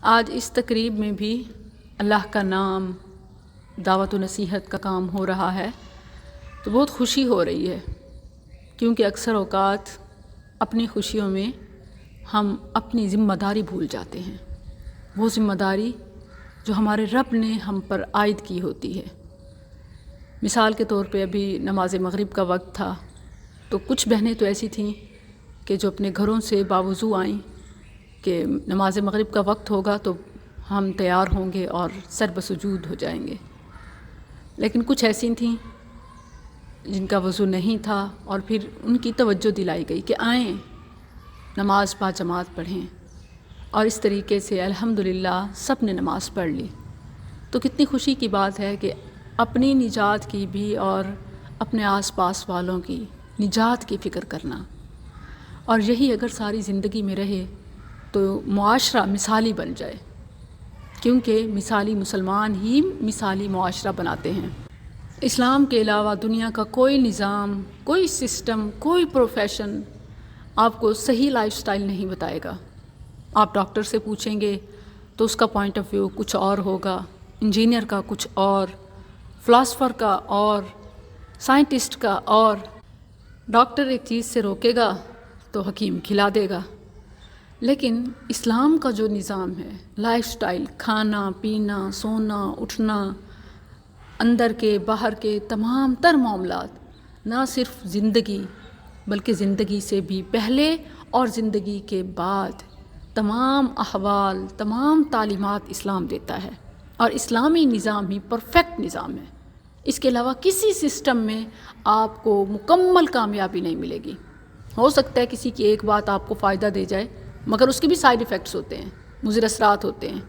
آج اس تقریب میں بھی اللہ کا نام، دعوت و نصیحت کا کام ہو رہا ہے، تو بہت خوشی ہو رہی ہے، کیونکہ اکثر اوقات اپنی خوشیوں میں ہم اپنی ذمہ داری بھول جاتے ہیں، وہ ذمہ داری جو ہمارے رب نے ہم پر عائد کی ہوتی ہے۔ مثال کے طور پہ ابھی نماز مغرب کا وقت تھا، تو کچھ بہنیں تو ایسی تھیں کہ جو اپنے گھروں سے باوضو آئیں کہ نماز مغرب کا وقت ہوگا تو ہم تیار ہوں گے اور سر بسجود ہو جائیں گے، لیکن کچھ ایسی تھیں جن کا وضو نہیں تھا، اور پھر ان کی توجہ دلائی گئی کہ آئیں نماز با جماعت پڑھیں، اور اس طریقے سے الحمدللہ سب نے نماز پڑھ لی۔ تو کتنی خوشی کی بات ہے کہ اپنی نجات کی بھی اور اپنے آس پاس والوں کی نجات کی فکر کرنا، اور یہی اگر ساری زندگی میں رہے تو معاشرہ مثالی بن جائے، کیونکہ مثالی مسلمان ہی مثالی معاشرہ بناتے ہیں۔ اسلام کے علاوہ دنیا کا کوئی نظام، کوئی سسٹم، کوئی پروفیشن آپ کو صحیح لائف سٹائل نہیں بتائے گا۔ آپ ڈاکٹر سے پوچھیں گے تو اس کا پوائنٹ آف ویو کچھ اور ہوگا، انجینئر کا کچھ اور، فلاسفر کا اور، سائنٹسٹ کا اور۔ ڈاکٹر ایک چیز سے روکے گا تو حکیم کھلا دے گا، لیکن اسلام کا جو نظام ہے، لائف سٹائل، کھانا پینا، سونا اٹھنا، اندر کے باہر کے تمام تر معاملات، نہ صرف زندگی بلکہ زندگی سے بھی پہلے اور زندگی کے بعد تمام احوال، تمام تعلیمات اسلام دیتا ہے، اور اسلامی نظام ہی پرفیکٹ نظام ہے۔ اس کے علاوہ کسی سسٹم میں آپ کو مکمل کامیابی نہیں ملے گی۔ ہو سکتا ہے کسی کی ایک بات آپ کو فائدہ دے جائے، مگر اس کے بھی سائیڈ ایفیکٹس ہوتے ہیں، مضر اثرات ہوتے ہیں،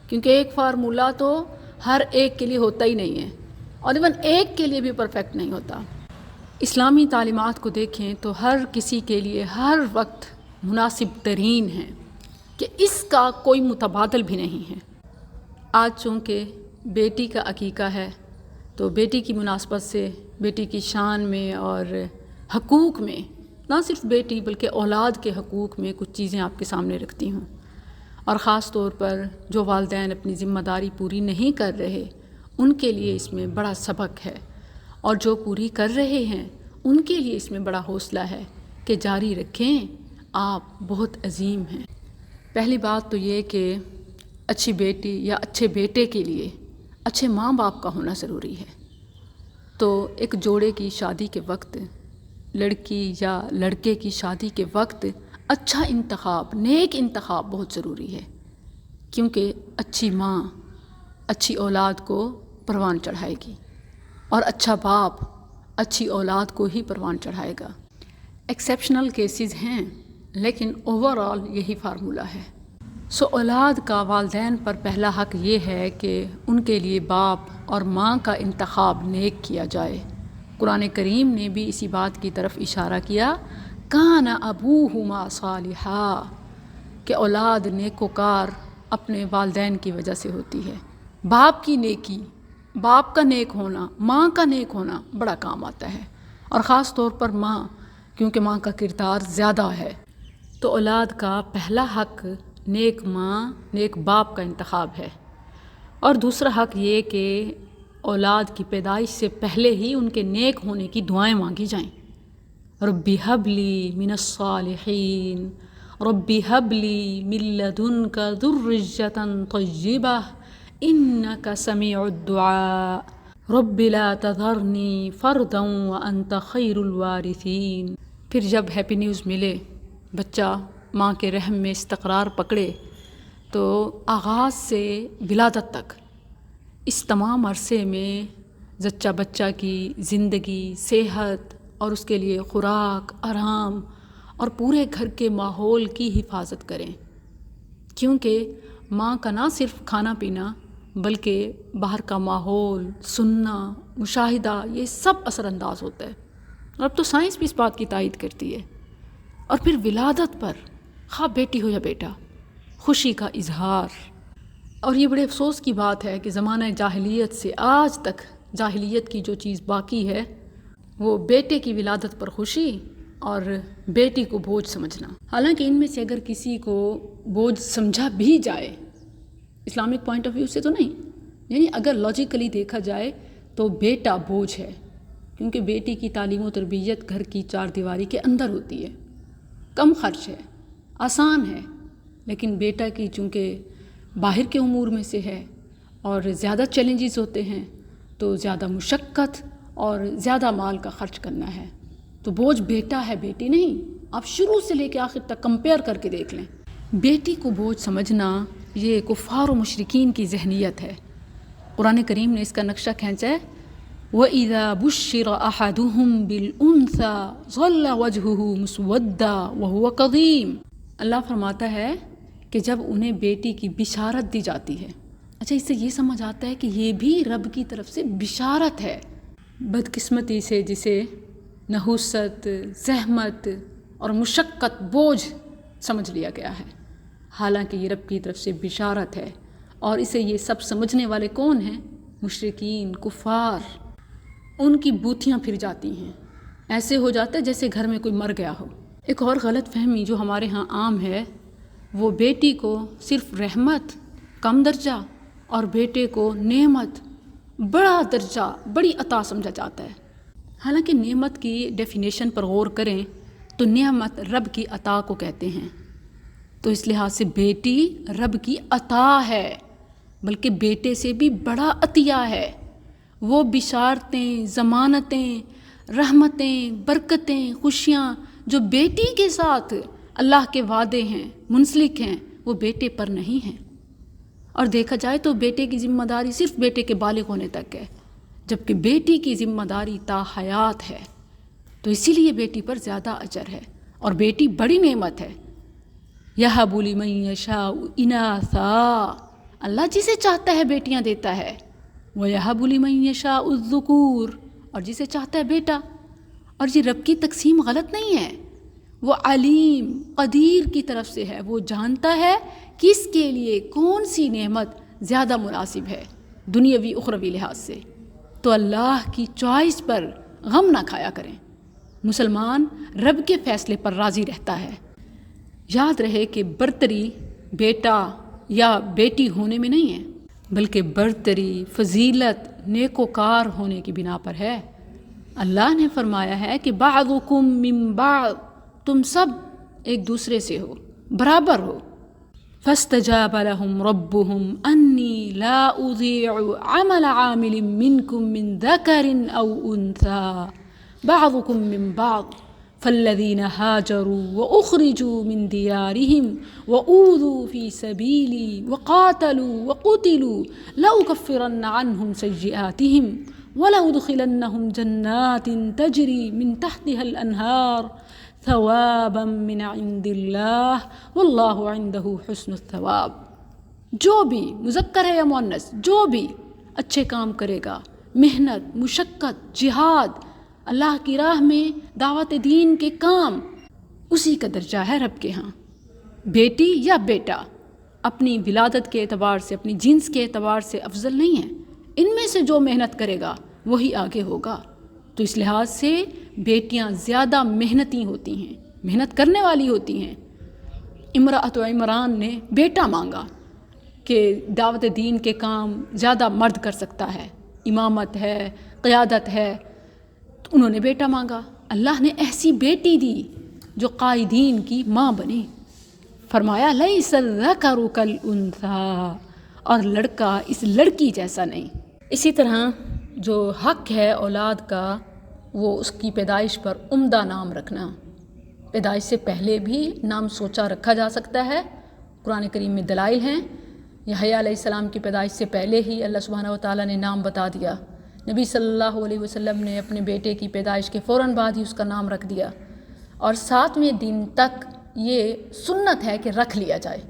کیونکہ ایک فارمولہ تو ہر ایک کے لیے ہوتا ہی نہیں ہے، اور ایون ایک کے لیے بھی پرفیکٹ نہیں ہوتا۔ اسلامی تعلیمات کو دیکھیں تو ہر کسی کے لیے ہر وقت مناسب ترین ہے کہ اس کا کوئی متبادل بھی نہیں ہے۔ آج چونکہ بیٹی کا عقیقہ ہے، تو بیٹی کی مناسبت سے بیٹی کی شان میں اور حقوق میں، نہ صرف بیٹی بلکہ اولاد کے حقوق میں کچھ چیزیں آپ کے سامنے رکھتی ہوں، اور خاص طور پر جو والدین اپنی ذمہ داری پوری نہیں کر رہے ان کے لیے اس میں بڑا سبق ہے، اور جو پوری کر رہے ہیں ان کے لیے اس میں بڑا حوصلہ ہے کہ جاری رکھیں، آپ بہت عظیم ہیں۔ پہلی بات تو یہ کہ اچھی بیٹی یا اچھے بیٹے کے لیے اچھے ماں باپ کا ہونا ضروری ہے۔ تو ایک جوڑے کی شادی کے وقت، لڑکی یا لڑکے کی شادی کے وقت اچھا انتخاب، نیک انتخاب بہت ضروری ہے، کیونکہ اچھی ماں اچھی اولاد کو پروان چڑھائے گی، اور اچھا باپ اچھی اولاد کو ہی پروان چڑھائے گا۔ ایکسیپشنل کیسز ہیں، لیکن اوور آل یہی فارمولہ ہے۔ اولاد کا والدین پر پہلا حق یہ ہے کہ ان کے لیے باپ اور ماں کا انتخاب نیک کیا جائے۔ قرآن کریم نے بھی اسی بات کی طرف اشارہ کیا، کان ابوہما صالحا، کہ اولاد نیکوکار اپنے والدین کی وجہ سے ہوتی ہے۔ باپ کی نیکی، باپ کا نیک ہونا، ماں کا نیک ہونا بڑا کام آتا ہے، اور خاص طور پر ماں، کیونکہ ماں کا کردار زیادہ ہے۔ تو اولاد کا پہلا حق نیک ماں، نیک باپ کا انتخاب ہے، اور دوسرا حق یہ کہ اولاد کی پیدائش سے پہلے ہی ان کے نیک ہونے کی دعائیں مانگی جائیں۔ ربی حب لی من الصالحین، ربی حب لی من لدنک ذریۃ طیبہ انک سمیع الدعاء، رب لا تذرنی فردا وانت خیر الوارثین۔ پھر جب ہیپی نیوز ملے، بچہ ماں کے رحم میں استقرار پکڑے، تو آغاز سے ولادت تک اس تمام عرصے میں زچہ بچہ کی زندگی، صحت، اور اس کے لیے خوراک، آرام، اور پورے گھر کے ماحول کی حفاظت کریں، کیونکہ ماں کا نہ صرف کھانا پینا بلکہ باہر کا ماحول، سننا، مشاہدہ، یہ سب اثر انداز ہوتا ہے، اور اب تو سائنس بھی اس بات کی تائید کرتی ہے۔ اور پھر ولادت پر، خواہ بیٹی ہو یا بیٹا، خوشی کا اظہار۔ اور یہ بڑے افسوس کی بات ہے کہ زمانہ جاہلیت سے آج تک جاہلیت کی جو چیز باقی ہے وہ بیٹے کی ولادت پر خوشی اور بیٹی کو بوجھ سمجھنا۔ حالانکہ ان میں سے اگر کسی کو بوجھ سمجھا بھی جائے اسلامک پوائنٹ آف ویو سے تو نہیں، یعنی اگر لاجیکلی دیکھا جائے تو بیٹا بوجھ ہے، کیونکہ بیٹی کی تعلیم و تربیت گھر کی چار دیواری کے اندر ہوتی ہے، کم خرچ ہے، آسان ہے، لیکن بیٹا کی چونکہ باہر کے امور میں سے ہے اور زیادہ چیلنجز ہوتے ہیں تو زیادہ مشقت اور زیادہ مال کا خرچ کرنا ہے، تو بوجھ بیٹا ہے، بیٹی نہیں۔ آپ شروع سے لے کے آخر تک کمپیئر کر کے دیکھ لیں، بیٹی کو بوجھ سمجھنا یہ کفار و مشرکین کی ذہنیت ہے۔ قرآن کریم نے اس کا نقشہ کھینچا ہے، وَإِذَا بُشِّرَ أَحَدُهُمْ بِالْأُنثَى ظَلَّ وَجْهُهُ مُسْوَدًّا وَهُوَ كَظِيمٌ۔ اللہ فرماتا ہے کہ جب انہیں بیٹی کی بشارت دی جاتی ہے، اچھا اس سے یہ سمجھ آتا ہے کہ یہ بھی رب کی طرف سے بشارت ہے۔ بدقسمتی سے جسے نحوست، زحمت اور مشقت، بوجھ سمجھ لیا گیا ہے، حالانکہ یہ رب کی طرف سے بشارت ہے، اور اسے یہ سب سمجھنے والے کون ہیں؟ مشرکین، کفار۔ ان کی بوتھیاں پھر جاتی ہیں، ایسے ہو جاتا ہے جیسے گھر میں کوئی مر گیا ہو۔ ایک اور غلط فہمی جو ہمارے ہاں عام ہے، وہ بیٹی کو صرف رحمت کم درجہ اور بیٹے کو نعمت بڑا درجہ، بڑی عطا سمجھا جاتا ہے۔ حالانکہ نعمت کی ڈیفینیشن پر غور کریں تو نعمت رب کی عطا کو کہتے ہیں، تو اس لحاظ سے بیٹی رب کی عطا ہے، بلکہ بیٹے سے بھی بڑا عطیہ ہے۔ وہ بشارتیں، ضمانتیں، رحمتیں، برکتیں، خوشیاں جو بیٹی کے ساتھ اللہ کے وعدے ہیں، منسلک ہیں، وہ بیٹے پر نہیں ہیں۔ اور دیکھا جائے تو بیٹے کی ذمہ داری صرف بیٹے کے بالغ ہونے تک ہے، جبکہ بیٹی کی ذمہ داری تا حیات ہے، تو اسی لیے بیٹی پر زیادہ اجر ہے، اور بیٹی بڑی نعمت ہے۔ یَہَبُ لِمَن یَشَاءُ إِنَاثًا، اللہ جسے چاہتا ہے بیٹیاں دیتا ہے، وَيَهَبُ لِمَن يَشَاءُ الذُّكُورَ، اور جسے چاہتا ہے بیٹا۔ اور یہ رب کی تقسیم غلط نہیں ہے، وہ علیم قدیر کی طرف سے ہے، وہ جانتا ہے کس کے لیے کون سی نعمت زیادہ مناسب ہے دنیاوی اخروی لحاظ سے۔ تو اللہ کی چوائس پر غم نہ کھایا کریں، مسلمان رب کے فیصلے پر راضی رہتا ہے۔ یاد رہے کہ برتری بیٹا یا بیٹی ہونے میں نہیں ہے، بلکہ برتری، فضیلت، نیکوکار ہونے کی بنا پر ہے۔ اللہ نے فرمایا ہے کہ بعضکم من بعض، تم سب ایک دوسرے سے ہو، برابر ہو۔ فاستجاب لهم ربهم انی لا اضیع عمل عامل منکم من ذکر او انثى بعضکم من بعض فالذین هاجروا واخرجوا من دیارهم واوذوا في سبیلی وقاتلوا وقتلوا لأکفرن عنهم سیئاتهم ولأدخلنهم جنات تجری من تحتها الانہار ثوابا من عند اللہ واللہ عنده حسن الثواب۔ جو بھی مذکر ہے یا مؤنث، جو بھی اچھے کام کرے گا، محنت، مشقت، جہاد، اللہ کی راہ میں دعوت دین کے کام، اسی کا درجہ ہے رب کے ہاں۔ بیٹی یا بیٹا اپنی ولادت کے اعتبار سے، اپنی جنس کے اعتبار سے افضل نہیں ہے، ان میں سے جو محنت کرے گا وہی آگے ہوگا۔ تو اس لحاظ سے بیٹیاں زیادہ محنتی ہوتی ہیں، محنت کرنے والی ہوتی ہیں۔ امرأۃ عمران نے بیٹا مانگا کہ دعوت دین کے کام زیادہ مرد کر سکتا ہے، امامت ہے، قیادت ہے، تو انہوں نے بیٹا مانگا، اللہ نے ایسی بیٹی دی جو قائدین کی ماں بنی۔ فرمایا لیس الذکر کالانثیٰ، اور لڑکا اس لڑکی جیسا نہیں۔ اسی طرح جو حق ہے اولاد کا، وہ اس کی پیدائش پر عمدہ نام رکھنا۔ پیدائش سے پہلے بھی نام سوچا رکھا جا سکتا ہے، قرآن کریم میں دلائل ہیں۔ یحییٰ علیہ السلام کی پیدائش سے پہلے ہی اللہ سبحانہ وتعالیٰ نے نام بتا دیا، نبی صلی اللہ علیہ وسلم نے اپنے بیٹے کی پیدائش کے فوراً بعد ہی اس کا نام رکھ دیا، اور 7ویں دن تک یہ سنت ہے کہ رکھ لیا جائے،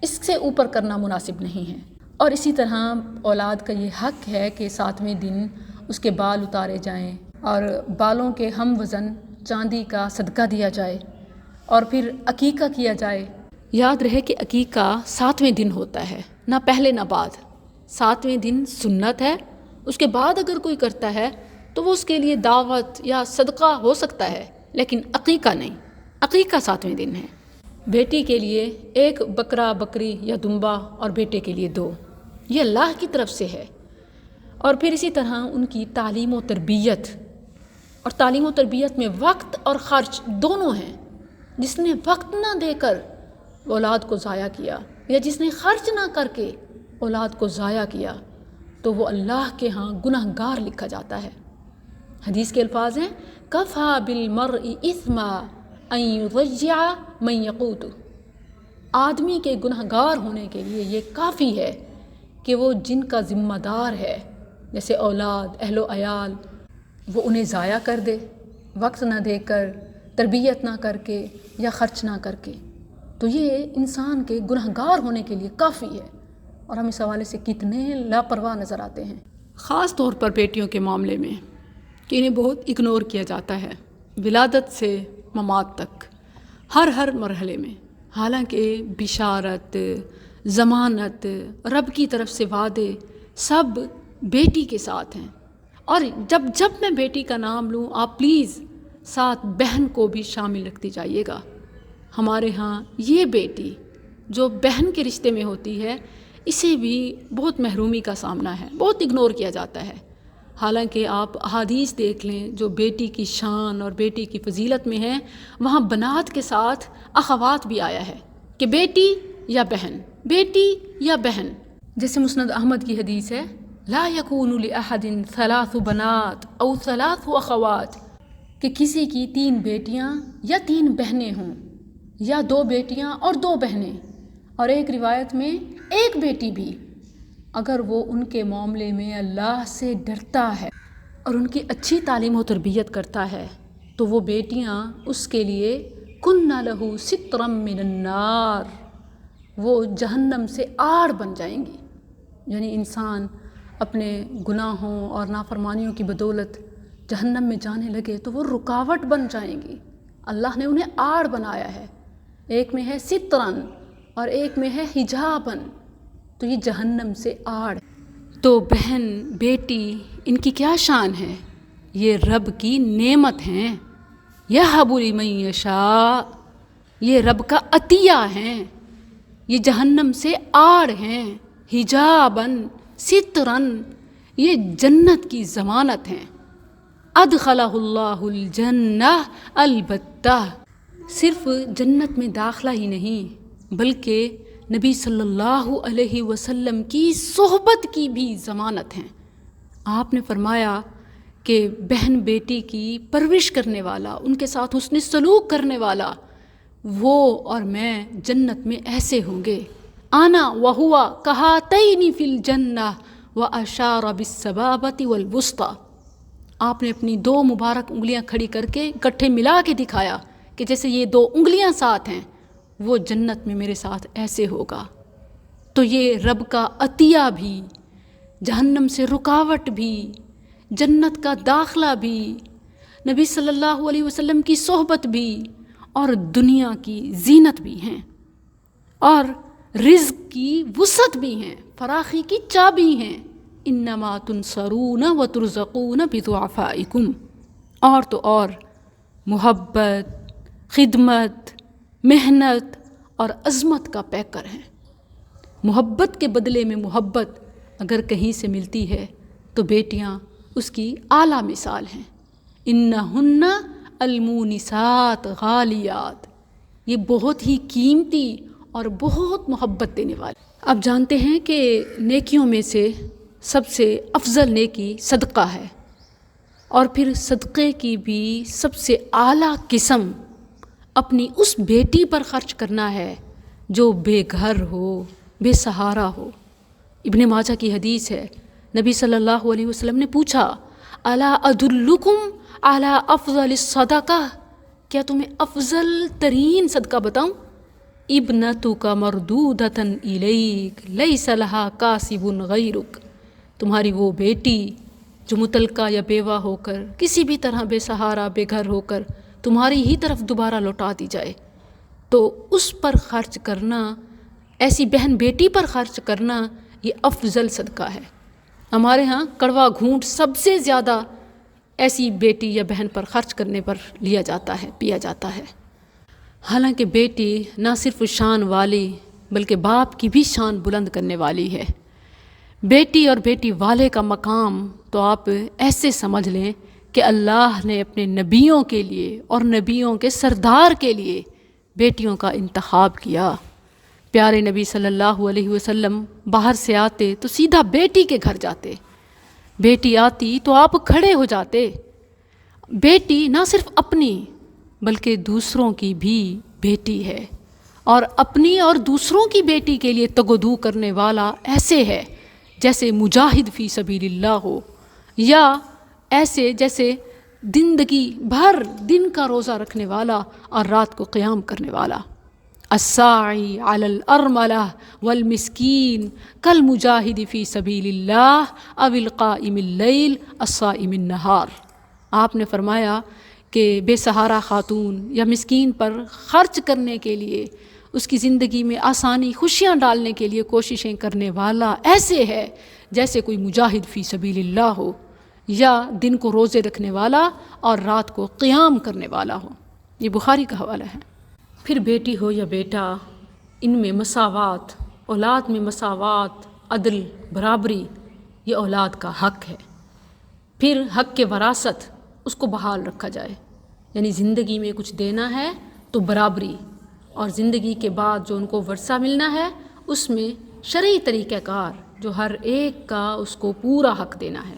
اس سے اوپر کرنا مناسب نہیں ہے۔ اور اسی طرح اولاد کا یہ حق ہے کہ 7ویں دن اس کے بال اتارے جائیں اور بالوں کے ہم وزن چاندی کا صدقہ دیا جائے، اور پھر عقیقہ کیا جائے۔ یاد رہے کہ عقیقہ 7ویں دن ہوتا ہے، نہ پہلے نہ بعد۔ 7ویں دن سنت ہے، اس کے بعد اگر کوئی کرتا ہے تو وہ اس کے لیے دعوت یا صدقہ ہو سکتا ہے، لیکن عقیقہ نہیں، عقیقہ 7ویں دن ہے۔ بیٹی کے لیے 1 بکرا بکری یا دمبا اور بیٹے کے لیے 2، یہ اللہ کی طرف سے ہے۔ اور پھر اسی طرح ان کی تعلیم و تربیت، اور تعلیم و تربیت میں وقت اور خرچ دونوں ہیں۔ جس نے وقت نہ دے کر اولاد کو ضائع کیا یا جس نے خرچ نہ کر کے اولاد کو ضائع کیا تو وہ اللہ کے ہاں گناہ گار لکھا جاتا ہے۔ حدیث کے الفاظ ہیں کفا بالمرء اثما ان یضیع من یقوت، آدمی کے گناہ گار ہونے کے لیے یہ کافی ہے کہ وہ جن کا ذمہ دار ہے، جیسے اولاد، اہل و عیال، وہ انہیں ضائع کر دے، وقت نہ دے کر، تربیت نہ کر کے یا خرچ نہ کر کے، تو یہ انسان کے گناہ گار ہونے کے لیے کافی ہے۔ اور ہم اس حوالے سے کتنے لاپرواہ نظر آتے ہیں، خاص طور پر بیٹیوں کے معاملے میں، کہ انہیں بہت اگنور کیا جاتا ہے ولادت سے ممات تک، ہر مرحلے میں، حالانکہ بشارت، ضمانت، رب کی طرف سے وعدے سب بیٹی کے ساتھ ہیں۔ اور جب میں بیٹی کا نام لوں، آپ پلیز ساتھ بہن کو بھی شامل رکھتی جائیے گا۔ ہمارے ہاں یہ بیٹی جو بہن کے رشتے میں ہوتی ہے، اسے بھی بہت محرومی کا سامنا ہے، بہت اگنور کیا جاتا ہے۔ حالانکہ آپ احادیث دیکھ لیں جو بیٹی کی شان اور بیٹی کی فضیلت میں ہیں، وہاں بنات کے ساتھ اخوات بھی آیا ہے کہ بیٹی یا بہن، بیٹی یا بہن۔ جیسے مسند احمد کی حدیث ہے لا یکون لأحد 3 بنات او 3 اخوات، کہ کسی کی 3 بیٹیاں یا 3 بہنیں ہوں، یا 2 بیٹیاں اور 2 بہنیں، اور ایک روایت میں 1 بیٹی بھی، اگر وہ ان کے معاملے میں اللہ سے ڈرتا ہے اور ان کی اچھی تعلیم و تربیت کرتا ہے تو وہ بیٹیاں اس کے لیے کن لہ سترا من النار، وہ جہنم سے آڑ بن جائیں گی۔ یعنی انسان اپنے گناہوں اور نافرمانیوں کی بدولت جہنم میں جانے لگے تو وہ رکاوٹ بن جائیں گی۔ اللہ نے انہیں آڑ بنایا ہے، ایک میں ہے سترن اور ایک میں ہے حجابن، تو یہ جہنم سے آڑ۔ تو بہن بیٹی ان کی کیا شان ہے؟ یہ رب کی نعمت ہیں، یہب لمن یشاء، یہ رب کا عطیہ ہیں، یہ جہنم سے آڑ ہیں، حجابن، سترن، یہ جنت کی ضمانت ہیں۔ ادخلہ اللہ الجنہ، البتہ صرف جنت میں داخلہ ہی نہیں بلکہ نبی صلی اللہ علیہ وسلم کی صحبت کی بھی ضمانت ہیں۔ آپ نے فرمایا کہ بہن بیٹی کی پرورش کرنے والا، ان کے ساتھ حسن سلوک کرنے والا، وہ اور میں جنت میں ایسے ہوں گے، انا وہوا کہاتین فی الجنہ واشار بالسبابۃ والوسطی۔ آپ نے اپنی 2 مبارک انگلیاں کھڑی کر کے گٹھے ملا کے دکھایا کہ جیسے یہ 2 انگلیاں ساتھ ہیں، وہ جنت میں میرے ساتھ ایسے ہوگا۔ تو یہ رب کا عطیہ بھی، جہنم سے رکاوٹ بھی، جنت کا داخلہ بھی، نبی صلی اللہ علیہ وسلم کی صحبت بھی، اور دنیا کی زینت بھی ہیں، اور رزق کی وسعت بھی ہیں، فراخی کی چابی ہیں۔ انما تنصرون وترزقون بضعفائکم، اور تو اور محبت، خدمت، محنت اور عظمت کا پیکر ہیں۔ محبت کے بدلے میں محبت اگر کہیں سے ملتی ہے تو بیٹیاں اس کی اعلیٰ مثال ہیں۔ انہن المونسات غالیات، یہ بہت ہی قیمتی اور بہت محبت دینے والی۔ آپ جانتے ہیں کہ نیکیوں میں سے سب سے افضل نیکی صدقہ ہے، اور پھر صدقے کی بھی سب سے اعلیٰ قسم اپنی اس بیٹی پر خرچ کرنا ہے جو بے گھر ہو، بے سہارا ہو۔ ابن ماجہ کی حدیث ہے، نبی صلی اللہ علیہ وسلم نے پوچھا الا ادلکم علی افضل الصدقہ، کیا تمہیں افضل ترین صدقہ بتاؤں؟ ابنتک مردودۃ الیک لیس لہا کاسب غیرک، تمہاری وہ بیٹی جو مطلقہ یا بیوہ ہو کر کسی بھی طرح بے سہارا بے گھر ہو کر تمہاری ہی طرف دوبارہ لوٹا دی جائے، تو اس پر خرچ کرنا، ایسی بہن بیٹی پر خرچ کرنا، یہ افضل صدقہ ہے۔ ہمارے ہاں کڑوا گھونٹ سب سے زیادہ ایسی بیٹی یا بہن پر خرچ کرنے پر لیا جاتا ہے، پیا جاتا ہے۔ حالانکہ بیٹی نہ صرف شان والی بلکہ باپ کی بھی شان بلند کرنے والی ہے۔ بیٹی اور بیٹی والے کا مقام تو آپ ایسے سمجھ لیں کہ اللہ نے اپنے نبیوں کے لیے اور نبیوں کے سردار کے لیے بیٹیوں کا انتخاب کیا۔ پیارے نبی صلی اللہ علیہ وسلم باہر سے آتے تو سیدھا بیٹی کے گھر جاتے، بیٹی آتی تو آپ کھڑے ہو جاتے۔ بیٹی نہ صرف اپنی بلکہ دوسروں کی بھی بیٹی ہے، اور اپنی اور دوسروں کی بیٹی کے لیے تگ و دو کرنے والا ایسے ہے جیسے مجاہد فی سبیل اللہ ہو، یا ایسے جیسے زندگی بھر دن کا روزہ رکھنے والا اور رات کو قیام کرنے والا۔ الساعی علی الارملہ والمسکین کالمجاہد فی سبیل اللہ او القائم اللیل الصائم النہار۔ آپ نے فرمایا کہ بے سہارا خاتون یا مسکین پر خرچ کرنے کے لیے، اس کی زندگی میں آسانی خوشیاں ڈالنے کے لیے کوششیں کرنے والا ایسے ہے جیسے کوئی مجاہد فی سبیل اللہ ہو، یا دن کو روزے رکھنے والا اور رات کو قیام کرنے والا ہو۔ یہ بخاری کا حوالہ ہے۔ پھر بیٹی ہو یا بیٹا، ان میں مساوات، اولاد میں مساوات، عدل، برابری، یہ اولاد کا حق ہے۔ پھر حق کے وراثت، اس کو بحال رکھا جائے، یعنی زندگی میں کچھ دینا ہے تو برابری، اور زندگی کے بعد جو ان کو ورثہ ملنا ہے اس میں شرعی طریقہ کار جو ہر ایک کا اس کو پورا حق دینا ہے۔